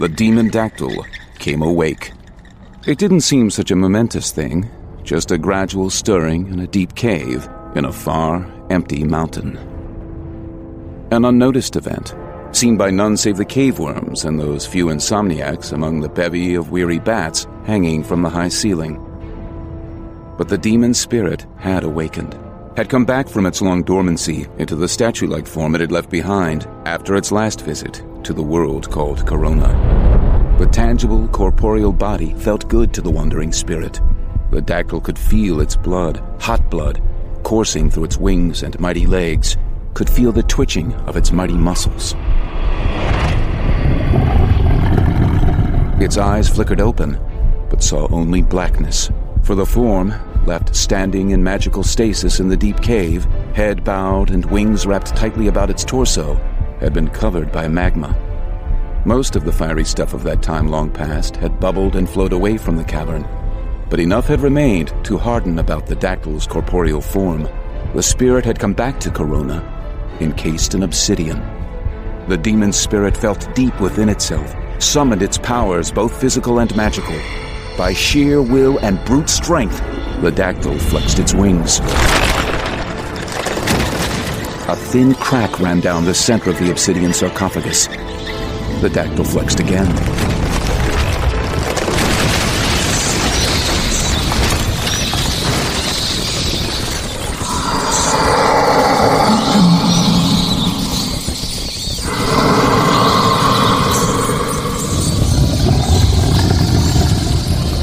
the demon Dactyl came awake. It didn't seem such a momentous thing, just a gradual stirring in a deep cave in a far, empty mountain. An unnoticed event, seen by none save the cave worms and those few insomniacs among the bevy of weary bats hanging from the high ceiling. But the demon spirit had awakened, had come back from its long dormancy into the statue-like form it had left behind after its last visit to the world called Corona. The tangible, corporeal body felt good to the wandering spirit. The Dactyl could feel its blood, hot blood, coursing through its wings and mighty legs, could feel the twitching of its mighty muscles. Its eyes flickered open, but saw only blackness, for the form, left standing in magical stasis in the deep cave, head bowed and wings wrapped tightly about its torso, had been covered by magma. Most of the fiery stuff of that time long past had bubbled and flowed away from the cavern, but enough had remained to harden about the Dactyl's corporeal form. The spirit had come back to Corona, encased in obsidian. The demon spirit felt deep within itself, summoned its powers, both physical and magical. By sheer will and brute strength, the Dactyl flexed its wings. A thin crack ran down the center of the obsidian sarcophagus. The Dactyl flexed again.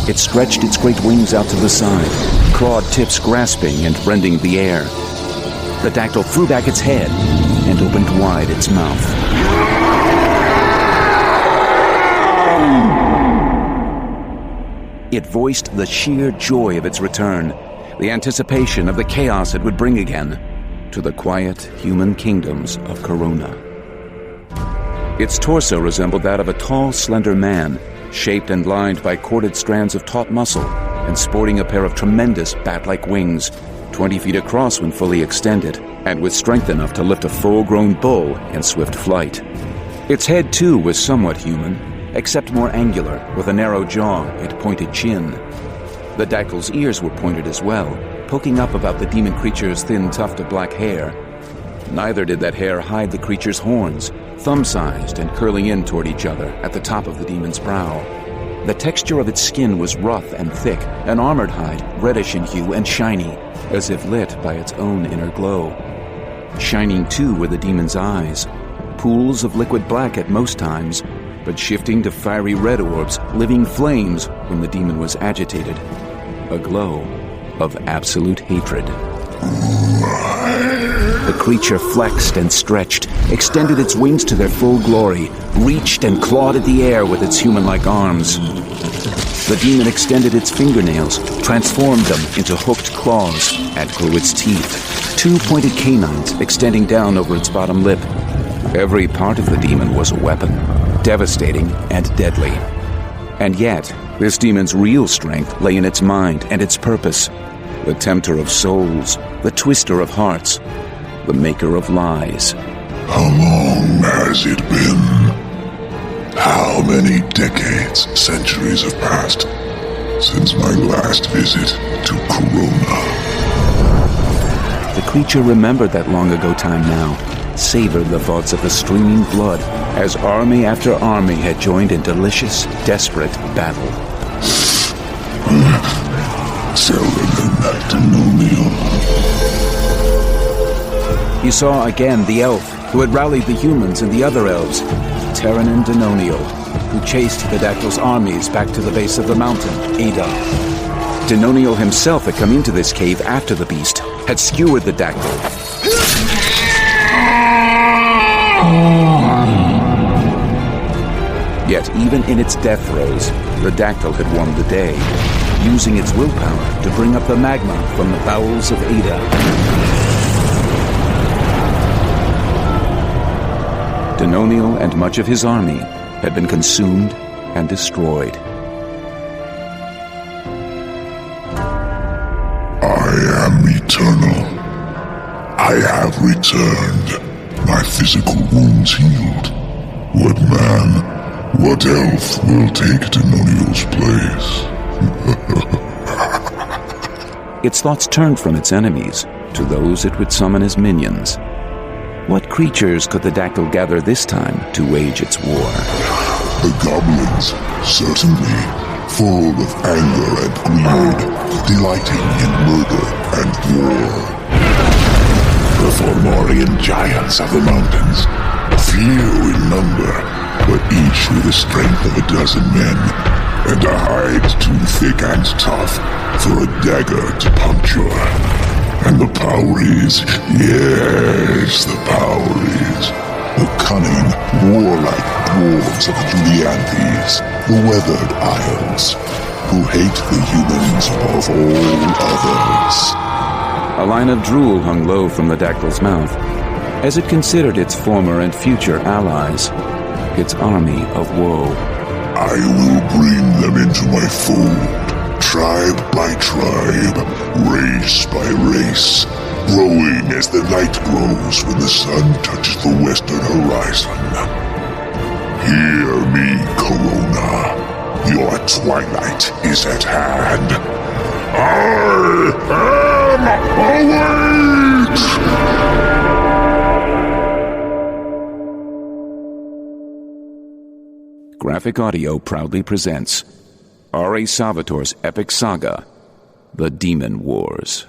It stretched its great wings out to the side, clawed tips grasping and rending the air. The Dactyl threw back its head and opened wide its mouth. It voiced the sheer joy of its return, the anticipation of the chaos it would bring again to the quiet human kingdoms of Corona. Its torso resembled that of a tall, slender man, shaped and lined by corded strands of taut muscle and sporting a pair of tremendous bat-like wings, 20 feet across when fully extended, and with strength enough to lift a full-grown bull in swift flight. Its head, too, was somewhat human, except more angular, with a narrow jaw and pointed chin. The Dactyl's ears were pointed as well, poking up about the demon creature's thin tuft of black hair. Neither did that hair hide the creature's horns, thumb-sized and curling in toward each other at the top of the demon's brow. The texture of its skin was rough and thick, an armored hide, reddish in hue and shiny, as if lit by its own inner glow. Shining, too, were the demon's eyes, pools of liquid black at most times, but shifting to fiery red orbs, living flames when the demon was agitated. A glow of absolute hatred. The creature flexed and stretched, extended its wings to their full glory, reached and clawed at the air with its human-like arms. The demon extended its fingernails, transformed them into hooked claws, and grew its teeth, 2 pointed canines extending down over its bottom lip. Every part of the demon was a weapon, devastating and deadly. And yet, this demon's real strength lay in its mind and its purpose. The tempter of souls, the twister of hearts, the maker of lies. How long has it been? How many decades, centuries have passed since my last visit to Corona? The creature remembered that long-ago time now, savored the thoughts of the streaming blood as army after army had joined in delicious, desperate battle. He saw again the elf who had rallied the humans and the other elves, Terran and Denonial, who chased the Dactyl's armies back to the base of the mountain, Ada. Denonial himself had come into this cave after the beast, had skewered the Dactyl. Yet even in its death throes, the Dactyl had won the day, using its willpower to bring up the magma from the bowels of Ada. Denonial and much of his army had been consumed and destroyed. I am eternal. I have returned. My physical wounds healed. What man What elf will take Denoniel's place? Its thoughts turned from its enemies to those it would summon as minions. What creatures could the Dactyl gather this time to wage its war? The goblins, certainly, full of anger and greed, delighting in murder and war. The Fomorian giants of the mountains, few in number, but each with the strength of a dozen men, and a hide too thick and tough for a dagger to puncture. And the Powries, yes, the Powries. The cunning, warlike dwarves of the Julianthes, the Weathered Isles, who hate the humans above all others. A line of drool hung low from the Dactyl's mouth, as it considered its former and future allies, its army of woe. I will bring them into my fold. Tribe by tribe, race by race, growing as the night grows when the sun touches the western horizon. Hear me, Corona. Your twilight is at hand. I am Awakens! GraphicAudio proudly presents R.A. Salvatore's epic saga, The DemonWars.